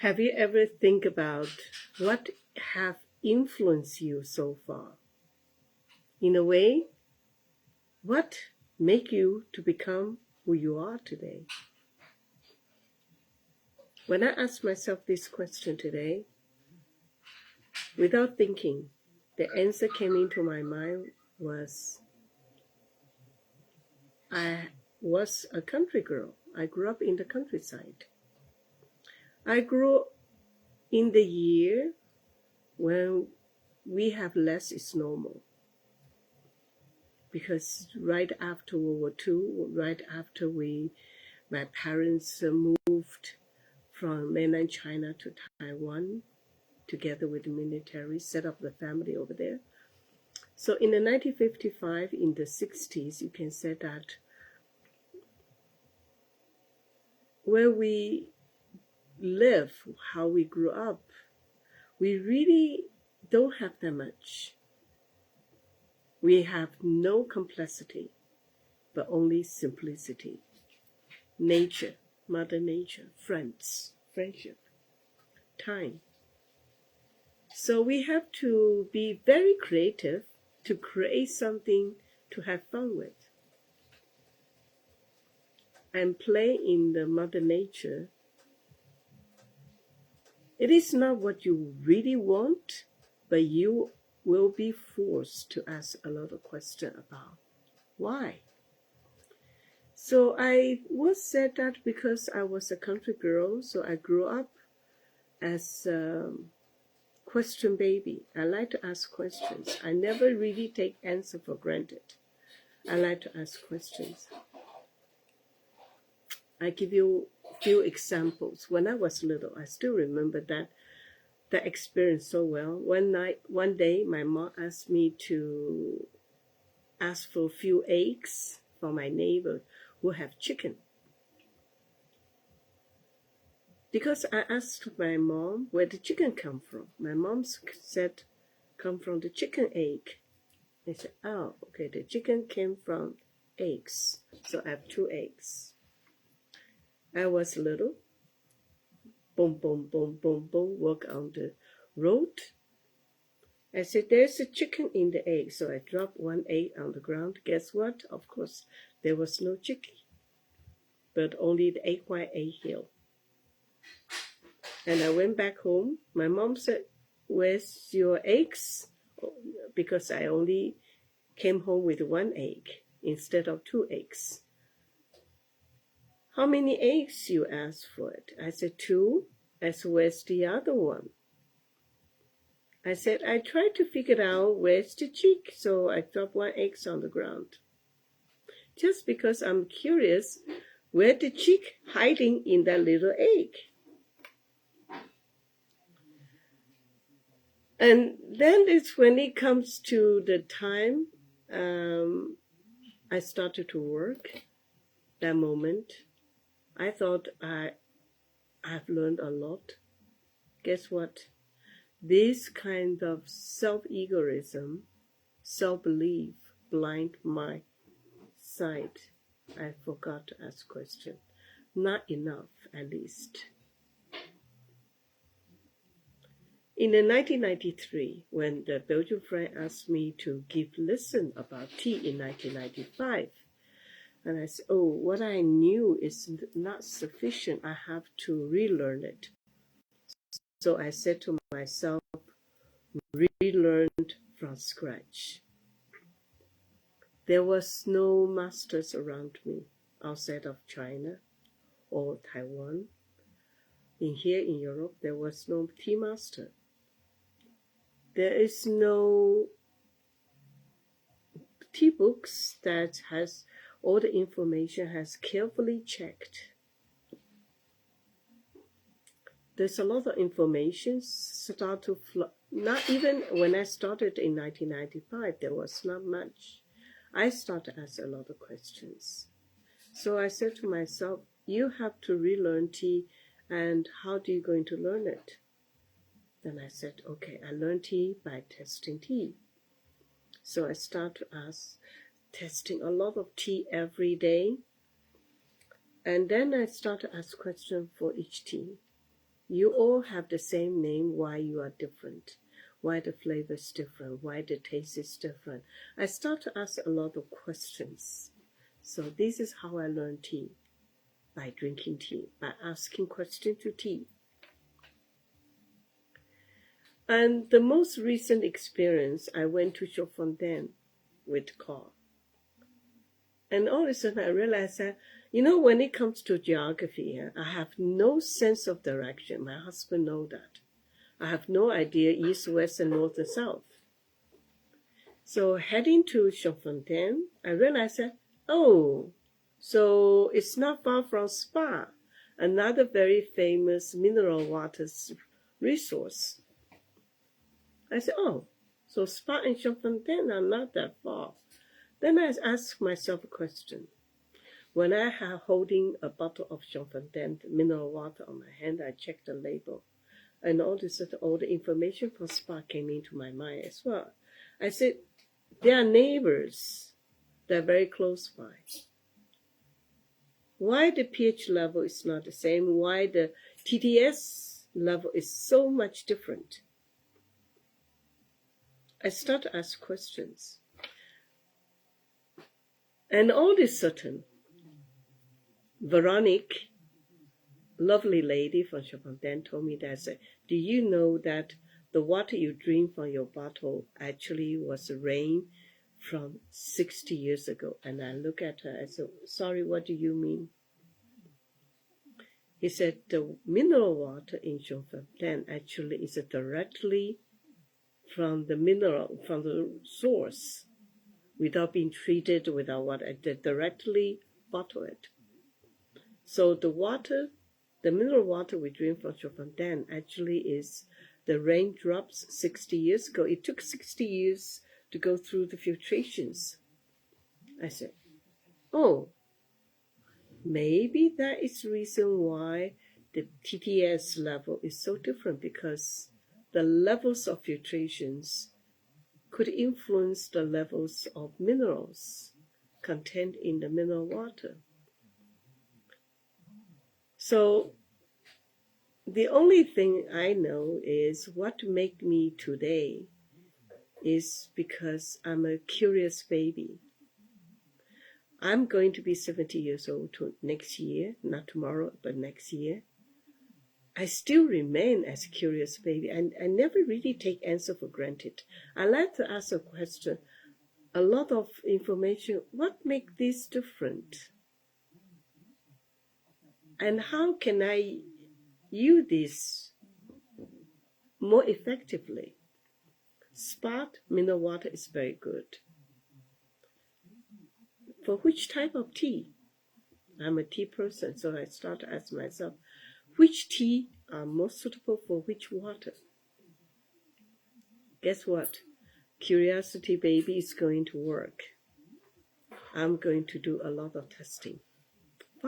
Have you ever think about what have influenced you so far? In a way, what make you to become who you are today? When I asked myself this question today, without thinking, the answer came into my mind was, I was a country girl. I grew up in the countryside. I grew in the year when we have less is normal. Because right after World War II, right after my parents moved from mainland China to Taiwan, together with the military, set up the family over there. So in the 1955, in the 60s, you can say that where we live, how we grew up, we really don't have that much. We have no complexity, but only simplicity. Nature, Mother Nature, friends, friendship, time. So we have to be very creative to create something to have fun with. And play in the Mother Nature. It is not what you really want, but you will be forced to ask a lot of questions about why. So I was said that because I was a country girl, so I grew up as a question baby. I like to ask questions. I never really take answer for granted. I like to ask questions. I give you a few examples. When I was little, I still remember that experience so well. One day, my mom asked me to ask for a few eggs for my neighbor who have chicken. Because I asked my mom where the chicken come from. My mom said, come from the chicken egg. I said, oh, okay, the chicken came from eggs. So I have 2 eggs. I was little. Boom, boom, boom, boom, boom, walk on the road. I said, there's a chicken in the egg. So I dropped 1 egg on the ground. Guess what? Of course, there was no chicken, but only the egg white egg hill. And I went back home. My mom said, where's your eggs? Because I only came home with 1 egg instead of 2 eggs. How many eggs you asked for it? I said, 2. I said, where's the other one? I said, I tried to figure out where's the chick, so I dropped 1 egg on the ground. Just because I'm curious, where the chick hiding in that little egg? And then it's when it comes to the time I started to work, that moment, I thought I've learned a lot. Guess what? This kind of self-egoism, self-belief, blind my side. I forgot to ask questions. Not enough, at least. In 1993, when the Belgian friend asked me to give lesson about tea in 1995, and I said, oh, what I knew is not sufficient. I have to relearn it. So I said to myself, relearn from scratch. There was no masters around me outside of China or Taiwan. Here in Europe, there was no tea master. There is no tea books that has all the information has carefully checked. There's a lot of information start to flow. Not even when I started in 1995, there was not much. I started to ask a lot of questions. So I said to myself, you have to relearn tea, and how do you going to learn it? Then I said, okay, I learned tea by testing tea. So I start to ask, testing a lot of tea every day. And then I start to ask questions for each tea. You all have the same name, why you are different, why the flavor is different, why the taste is different. I start to ask a lot of questions. So this is how I learned tea, by drinking tea, by asking questions to tea. And the most recent experience, I went to Chaudfontaine with Carl. And all of a sudden I realized that, when it comes to geography, I have no sense of direction. My husband knows that. I have no idea east, west, and north and south. So heading to Chaudfontaine, I realized that, so it's not far from Spa, another very famous mineral water resource. I said, so Spa and Chaudfontaine are not that far. Then I asked myself a question. When I have holding a bottle of Chaudfontaine mineral water on my hand, I checked the label. And all the information from Spa came into my mind as well. I said, they are neighbors. They're very close by. Why the pH level is not the same? Why the TDS level is so much different? I start to ask questions. And all of a sudden, Veronique, lovely lady from Chaudfontaine, told me that, do you know that the water you drink from your bottle actually was rain from 60 years ago? And I look at her, I said, sorry, what do you mean? He said, the mineral water in Chaudfontaine actually is directly from the source, without being treated, without water, they directly bottle it. So the mineral water we drink from Chaudfontaine actually is the raindrops 60 years ago. It took 60 years to go through the filtrations. I said, maybe that is the reason why the TDS level is so different, because the levels of filtrations could influence the levels of minerals contained in the mineral water. So the only thing I know is what make me today is because I'm a curious baby. I'm going to be 70 years old next year, not tomorrow, but next year. I still remain as a curious baby, and I never really take answer for granted. I like to ask a question, a lot of information. What makes this different? And how can I use this more effectively? Spa mineral water is very good. For which type of tea? I'm a tea person, so I start to ask myself, which tea are most suitable for which water? Guess what? Curiosity baby is going to work. I'm going to do a lot of testing.